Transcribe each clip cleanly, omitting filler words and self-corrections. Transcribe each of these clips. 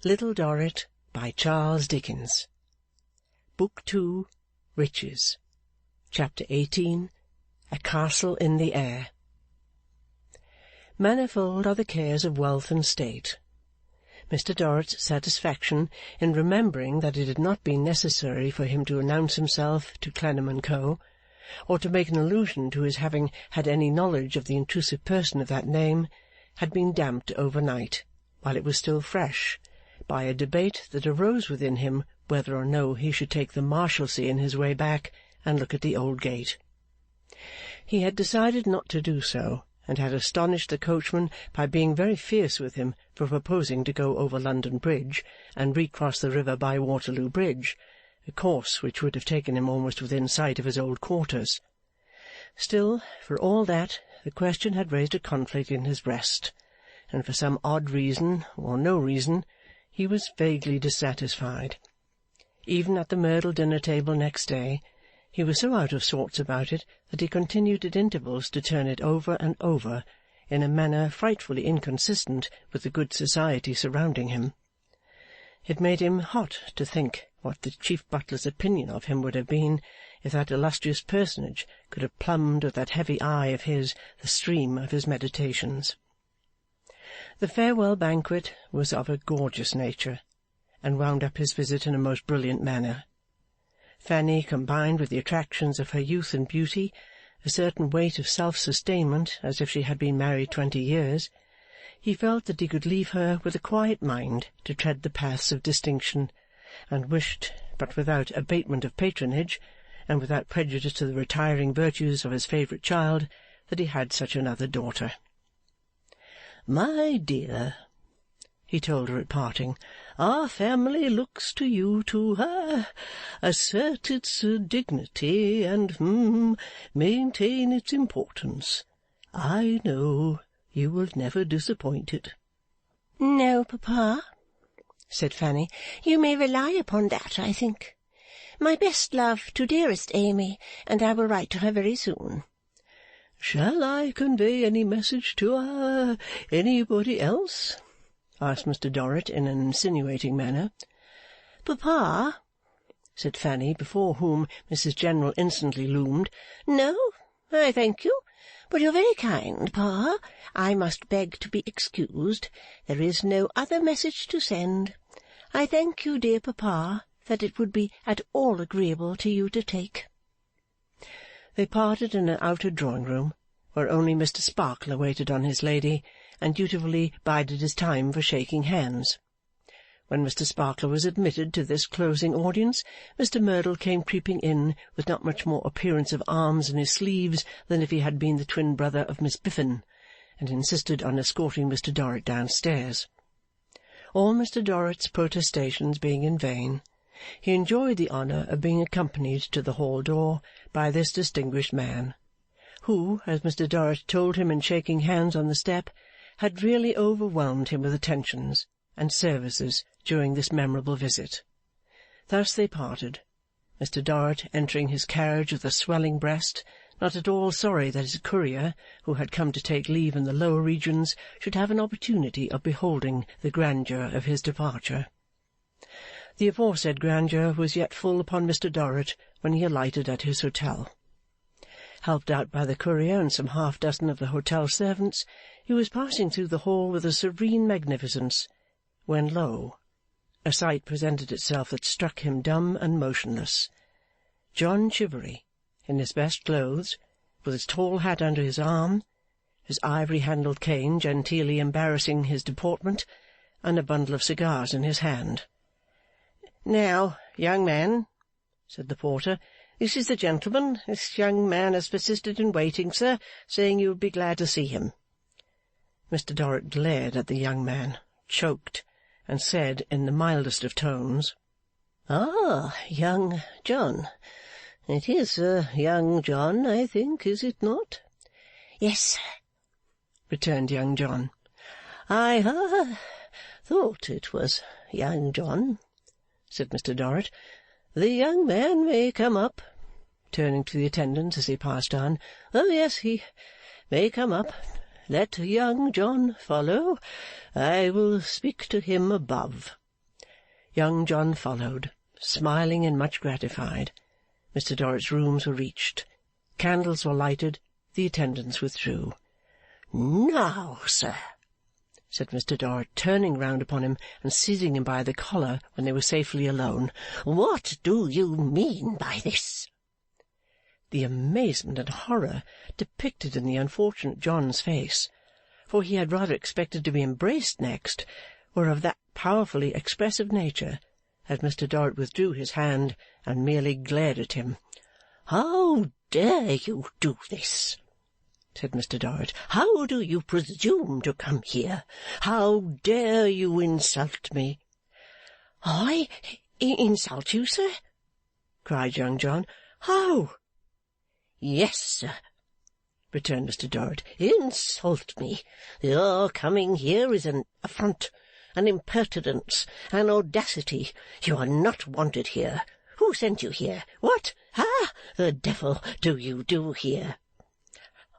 Little Dorrit by Charles Dickens. Book 2, Riches. Chapter 18. A Castle in the Air. Manifold are the cares of wealth and state. Mr. Dorrit's satisfaction in remembering that it had not been necessary for him to announce himself to Clennam and Co., or to make an allusion to his having had any knowledge of the intrusive person of that name, had been damped overnight, while it was still fresh, by a debate that arose within him whether or no he should take the Marshalsea in his way back and look at the old gate. He had decided not to do so, and had astonished the coachman by being very fierce with him for proposing to go over London Bridge and recross the river by Waterloo Bridge, a course which would have taken him almost within sight of his old quarters. Still, for all that, the question had raised a conflict in his breast, and for some odd reason, or no reason, he was vaguely dissatisfied. Even at the Merdle dinner-table next day, he was so out of sorts about it that he continued at intervals to turn it over and over, in a manner frightfully inconsistent with the good society surrounding him. It made him hot to think what the chief butler's opinion of him would have been if that illustrious personage could have plumbed with that heavy eye of his the stream of his meditations. The farewell banquet was of a gorgeous nature, and wound up his visit in a most brilliant manner. Fanny combined with the attractions of her youth and beauty, a certain weight of self-sustainment as if she had been married 20 years. He felt that he could leave her with a quiet mind to tread the paths of distinction, and wished, but without abatement of patronage, and without prejudice to the retiring virtues of his favourite child, that he had such another daughter. "My dear," he told her at parting, "our family looks to you to assert its dignity and maintain its importance. I know you will never disappoint it." "No, papa," said Fanny. "You may rely upon that, I think. My best love to dearest Amy, and I will write to her very soon." "Shall I convey any message to anybody else?" asked Mr. Dorrit in an insinuating manner. "Papa," said Fanny, before whom Mrs. General instantly loomed. "No, I thank you. But you're very kind, Pa. I must beg to be excused. There is no other message to send. I thank you, dear papa, that it would be at all agreeable to you to take." They parted in an outer drawing-room, where only Mr. Sparkler waited on his lady, and dutifully bided his time for shaking hands. When Mr. Sparkler was admitted to this closing audience, Mr. Merdle came creeping in with not much more appearance of arms in his sleeves than if he had been the twin brother of Miss Biffin, and insisted on escorting Mr. Dorrit downstairs. All Mr. Dorrit's protestations being in vain, he enjoyed the honour of being accompanied to the hall door by this distinguished man, who, as Mr. Dorrit told him in shaking hands on the step, had really overwhelmed him with attentions and services during this memorable visit. Thus they parted, Mr. Dorrit entering his carriage with a swelling breast, not at all sorry that his courier, who had come to take leave in the lower regions, should have an opportunity of beholding the grandeur of his departure. The aforesaid grandeur was yet full upon Mr. Dorrit when he alighted at his hotel. Helped out by the courier and some half-dozen of the hotel servants, he was passing through the hall with a serene magnificence, when lo! A sight presented itself that struck him dumb and motionless. John Chivery, in his best clothes, with his tall hat under his arm, his ivory-handled cane genteelly embarrassing his deportment, and a bundle of cigars in his hand. "Now, young man," said the porter, "this is the gentleman. This young man has persisted in waiting, sir, saying you would be glad to see him." Mr. Dorrit glared at the young man, choked, and said in the mildest of tones, "Ah, young John. It is young John, I think, is it not?" "Yes, sir," returned young John. "I thought it was young John," said Mr. Dorrit. "The young man may come up," turning to the attendants as he passed on. "Oh, yes, he may come up. Let young John follow. I will speak to him above." Young John followed, smiling and much gratified. Mr Dorrit's rooms were reached. Candles were lighted. The attendants withdrew. "Now, sir," said Mr Dorrit, turning round upon him and seizing him by the collar when they were safely alone, "what do you mean by this?" The amazement and horror depicted in the unfortunate John's face, for he had rather expected to be embraced next, were of that powerfully expressive nature that Mr Dorrit withdrew his hand and merely glared at him. "How dare you do this?" said Mr Dorrit. "How do you presume to come here? How dare you insult me?" "I insult you, sir?" cried young John. "How?" "Yes, sir," returned Mr Dorrit. "Insult me. Your coming here is an affront, an impertinence, an audacity. You are not wanted here. Who sent you here? What the devil do you do here?"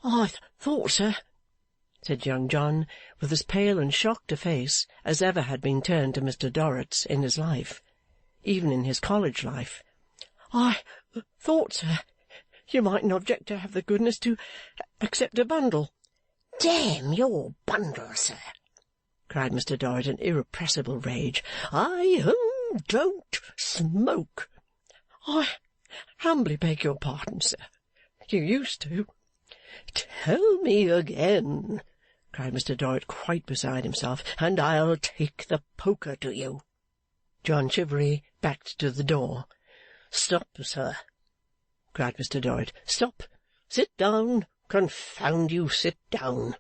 "I thought, sir," said young John, with as pale and shocked a face as ever had been turned to Mr Dorrit's in his life, even in his college life. "I thought, sir, you mightn't object to have the goodness to accept a bundle." "Damn your bundle, sir!" cried Mr Dorrit in irrepressible rage. "I don't smoke." "I humbly beg your pardon, sir. You used to." "Tell me again," cried Mr Dorrit, quite beside himself, "and I'll take the poker to you." John Chivery backed to the door. "Stop, sir!" cried Mr Dorrit. "Stop! Sit down! Confound you, sit down!"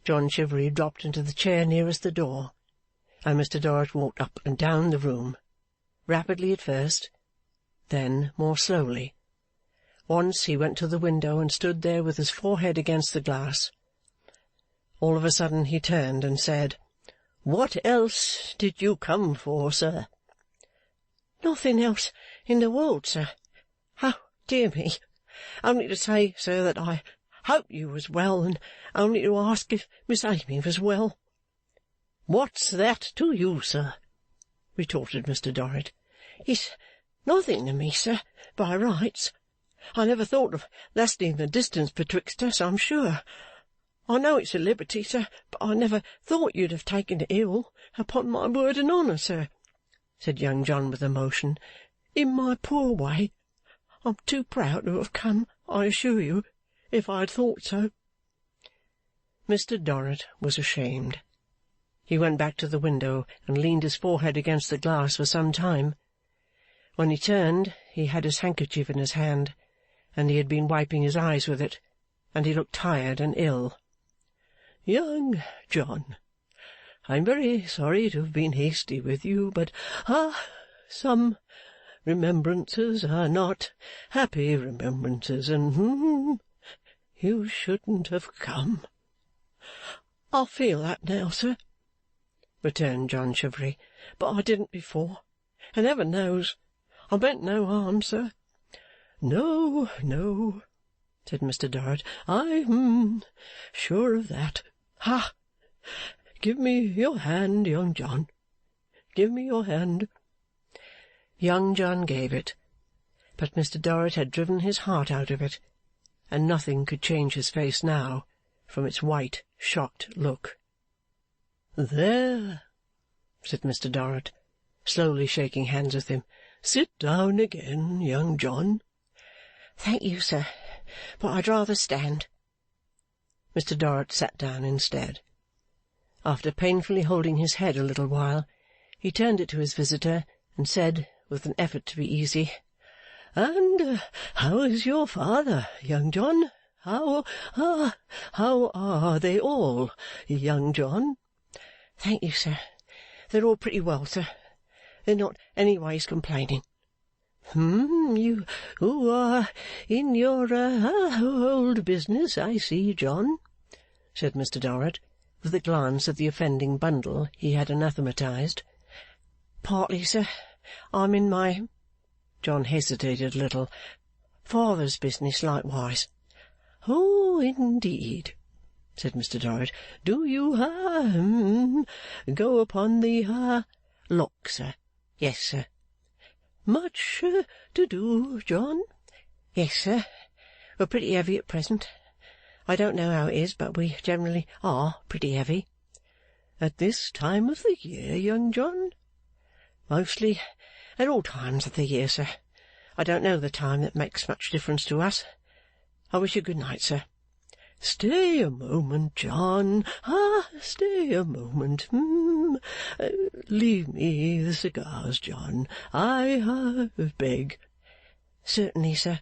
John Chivery dropped into the chair nearest the door, and Mr Dorrit walked up and down the room, rapidly at first, then more slowly. Once he went to the window and stood there with his forehead against the glass. All of a sudden he turned and said, "What else did you come for, sir?" "Nothing else in the world, sir. Oh, dear me! Only to say, sir, that I hope you was well, and only to ask if Miss Amy was well." "What's that to you, sir?" retorted Mr Dorrit. "It's nothing to me, sir, by rights. I never thought of lessening the distance betwixt us, I'm sure. I know it's a liberty, sir, but I never thought you'd have taken it ill, upon my word and honour, sir," said young John with emotion. "In my poor way, I'm too proud to have come, I assure you, if I had thought so." Mr Dorrit was ashamed. He went back to the window and leaned his forehead against the glass for some time. When he turned, he had his handkerchief in his hand, and he had been wiping his eyes with it, and he looked tired and ill. "Young John, I'm very sorry to have been hasty with you, but some remembrances are not happy remembrances, and you shouldn't have come." "I feel that now, sir," returned John Chivery, "but I didn't before, and heaven knows I meant no harm, sir." "No, no," said Mr Dorrit. "I'm sure of that. Give me your hand, young John. Give me your hand." Young John gave it, but Mr Dorrit had driven his heart out of it, and nothing could change his face now from its white, shocked look. "There," said Mr Dorrit, slowly shaking hands with him. "Sit down again, young John." "Thank you, sir, but I'd rather stand." Mr Dorrit sat down instead. After painfully holding his head a little while, he turned it to his visitor and said, with an effort to be easy, "And how is your father, young John? How are they all, young John?" "Thank you, sir. They're all pretty well, sir. They're not anyways complaining." You are in your old business, I see, John," said Mr Dorrit, with a glance at the offending bundle he had anathematized. "Partly, sir. I'm in my—" John hesitated a little. "Father's business likewise." "Oh, indeed," said Mr Dorrit. "Do you go upon the lock, sir. Yes, sir. Much to do, John? Yes, sir. We're pretty heavy at present. I don't know how it is, but we generally are pretty heavy. At this time of the year, young John? Mostly at all times of the year, sir. I don't know the time that makes much difference to us. I wish you good night, sir. Stay a moment, John. Stay a moment. Leave me the cigars, John. I beg. Certainly, sir.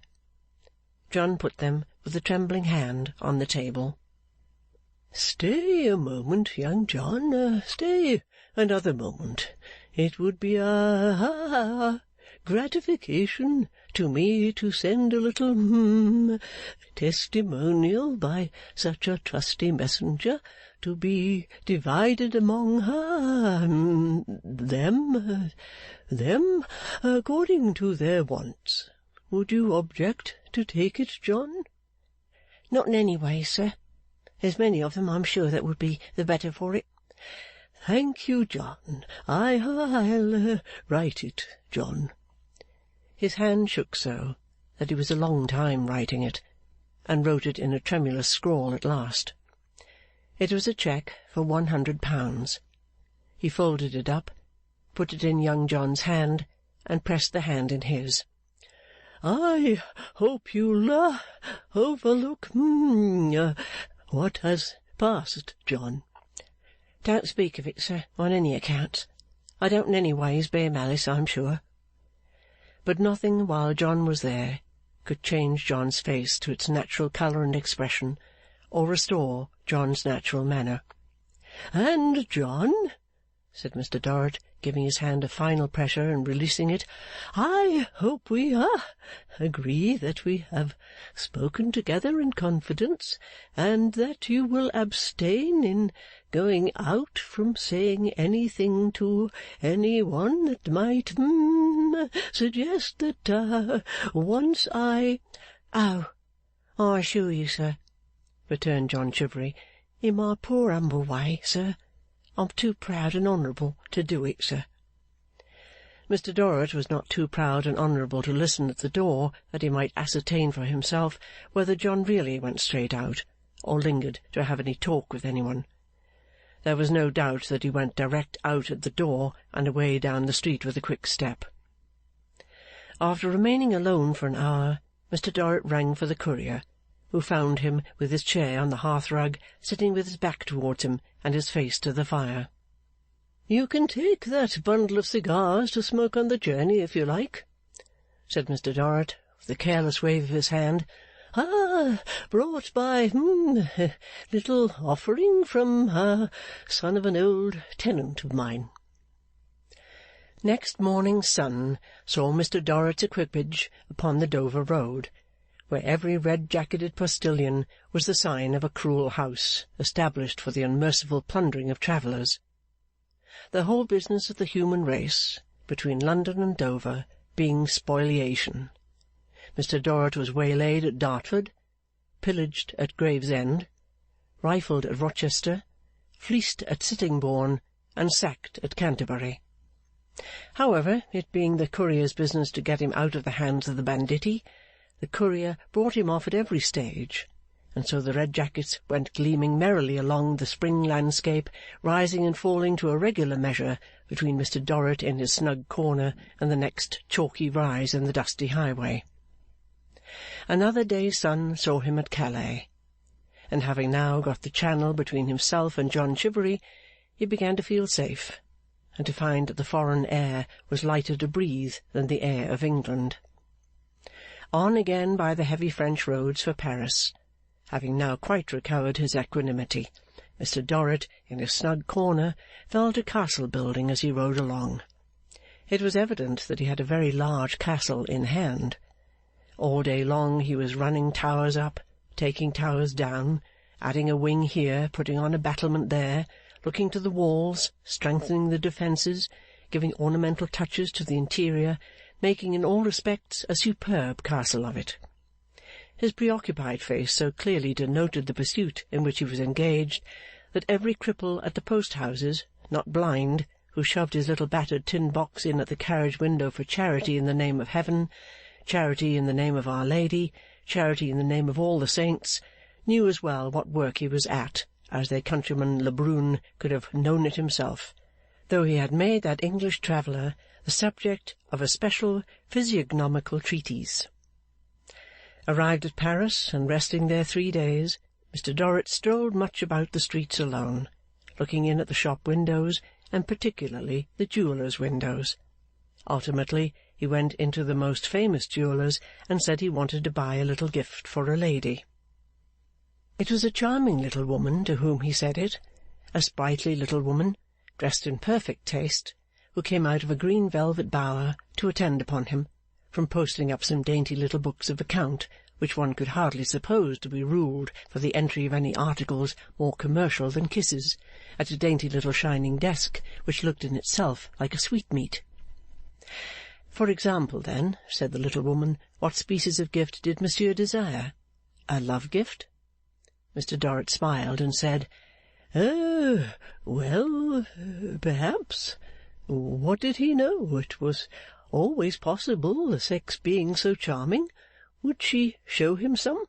John put them, with a trembling hand, on the table. Stay a moment, young John. Stay another moment. It would be a gratification to me to send a little testimonial by such a trusty messenger, to be divided among them according to their wants. Would you object to take it, John? Not in any way, sir. There's many of them, I'm sure, that would be the better for it. Thank you, John. I'll write it, John. His hand shook so that he was a long time writing it, and wrote it in a tremulous scrawl at last. It was a cheque for £100. He folded it up, put it in young John's hand, and pressed the hand in his. I hope you'll overlook what has passed, John. Don't speak of it, sir, on any account. I don't in any ways bear malice, I'm sure. But nothing while John was there could change John's face to its natural colour and expression, or restore John's natural manner. And, John, said Mr. Dorrit, giving his hand a final pressure and releasing it, I hope we agree that we have spoken together in confidence, and that you will abstain in going out from saying anything to any one that might suggest that once I— Oh, I assure you, sir, returned John Chivery, in my poor humble way, sir, I'm too proud and honourable to do it, sir. Mr. Dorrit was not too proud and honourable to listen at the door that he might ascertain for himself whether John really went straight out, or lingered to have any talk with any one. There was no doubt that he went direct out at the door and away down the street with a quick step. After remaining alone for an hour, Mr. Dorrit rang for the courier, who found him with his chair on the hearth-rug, sitting with his back towards him and his face to the fire. You can take that bundle of cigars to smoke on the journey, if you like, said Mr. Dorrit, with a careless wave of his hand. Brought by little offering from son of an old tenant of mine. Next morning's sun saw Mr. Dorrit's equipage upon the Dover road, where every red-jacketed postilion was the sign of a cruel house established for the unmerciful plundering of travellers. The whole business of the human race, between London and Dover, being spoliation. Mr. Dorrit was waylaid at Dartford, pillaged at Gravesend, rifled at Rochester, fleeced at Sittingbourne, and sacked at Canterbury. However, it being the courier's business to get him out of the hands of the banditti, the courier brought him off at every stage, and so the red jackets went gleaming merrily along the spring landscape, rising and falling to a regular measure between Mr. Dorrit in his snug corner and the next chalky rise in the dusty highway. Another day's sun saw him at Calais, and having now got the Channel between himself and John Chivery, he began to feel safe, and to find that the foreign air was lighter to breathe than the air of England. On again by the heavy French roads for Paris, having now quite recovered his equanimity, Mr. Dorrit, in his snug corner, fell to castle-building as he rode along. It was evident that he had a very large castle in hand. All day long he was running towers up, taking towers down, adding a wing here, putting on a battlement there, looking to the walls, strengthening the defences, giving ornamental touches to the interior, making in all respects a superb castle of it. His preoccupied face so clearly denoted the pursuit in which he was engaged, that every cripple at the post-houses, not blind, who shoved his little battered tin box in at the carriage window for charity in the name of Heaven, charity in the name of Our Lady, charity in the name of all the saints, knew as well what work he was at as their countryman Lebrun could have known it himself, though he had made that English traveller the subject of a special physiognomical treatise. Arrived at Paris, and resting there 3 days, Mr. Dorrit strolled much about the streets alone, looking in at the shop windows, and particularly the jewellers' windows. Ultimately, he went into the most famous jeweller's and said he wanted to buy a little gift for a lady. It was a charming little woman to whom he said it, a sprightly little woman, dressed in perfect taste, who came out of a green velvet bower to attend upon him, from posting up some dainty little books of account, which one could hardly suppose to be ruled for the entry of any articles more commercial than kisses, at a dainty little shining desk which looked in itself like a sweetmeat. For example, then, said the little woman, what species of gift did monsieur desire? A love gift? Mr. Dorrit smiled and said, well, perhaps. What did he know? It was always possible, the sex being so charming. Would she show him some?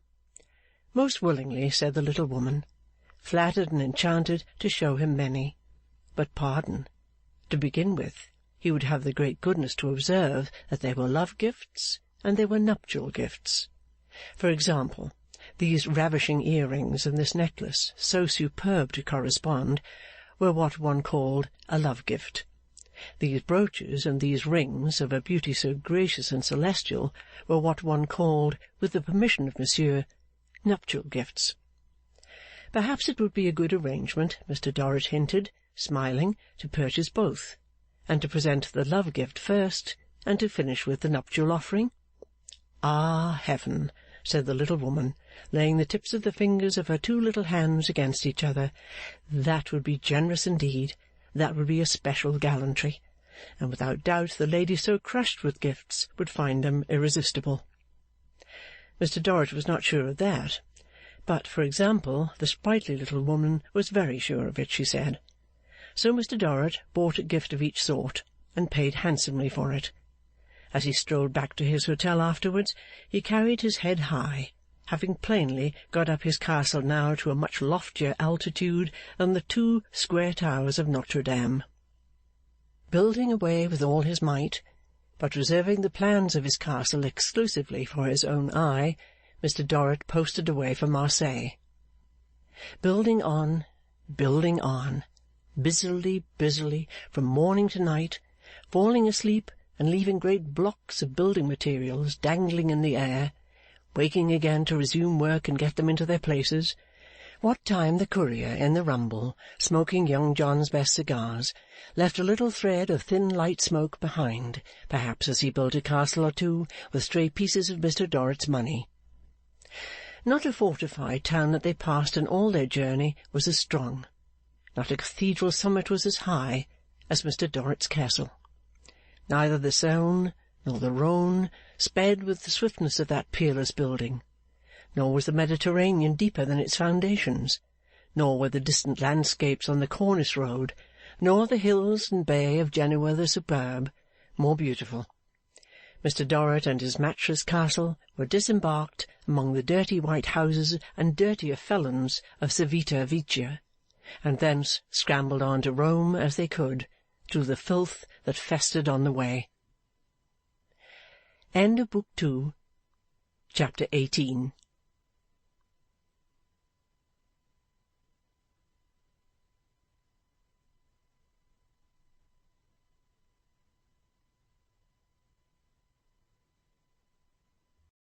Most willingly, said the little woman, flattered and enchanted to show him many. But pardon. To begin with, he would have the great goodness to observe that there were love gifts and there were nuptial gifts. For example, these ravishing earrings and this necklace, so superb to correspond, were what one called a love gift. These brooches and these rings, of a beauty so gracious and celestial, were what one called, with the permission of monsieur, nuptial gifts. Perhaps it would be a good arrangement, Mr. Dorrit hinted, smiling, to purchase both, and to present the love gift first, and to finish with the nuptial offering. Ah, Heaven, said the little woman, laying the tips of the fingers of her 2 little hands against each other, that would be generous indeed. That would be a special gallantry, and without doubt the lady so crushed with gifts would find them irresistible. Mr. Dorrit was not sure of that, but, for example, the sprightly little woman was very sure of it, she said. So Mr. Dorrit bought a gift of each sort, and paid handsomely for it. As he strolled back to his hotel afterwards, he carried his head high, having plainly got up his castle now to a much loftier altitude than the 2 square towers of Notre Dame. Building away with all his might, but reserving the plans of his castle exclusively for his own eye, Mr. Dorrit posted away for Marseilles. Building on, busily, from morning to night, falling asleep and leaving great blocks of building materials dangling in the air, waking again to resume work and get them into their places, what time the courier in the rumble, smoking young John's best cigars, left a little thread of thin light smoke behind, perhaps as he built a castle or 2 with stray pieces of Mr. Dorrit's money. Not a fortified town that they passed in all their journey was as strong, not a cathedral summit was as high, as Mr. Dorrit's castle. Neither the Saône nor the Rhône sped with the swiftness of that peerless building, nor was the Mediterranean deeper than its foundations, nor were the distant landscapes on the Cornice road, nor the hills and bay of Genoa the superb, more beautiful. Mr. Dorrit and his matchless castle were disembarked among the dirty white houses and dirtier felons of Civita Vecchia, and thence scrambled on to Rome as they could, through the filth that festered on the way. End of Book 2, Chapter 18.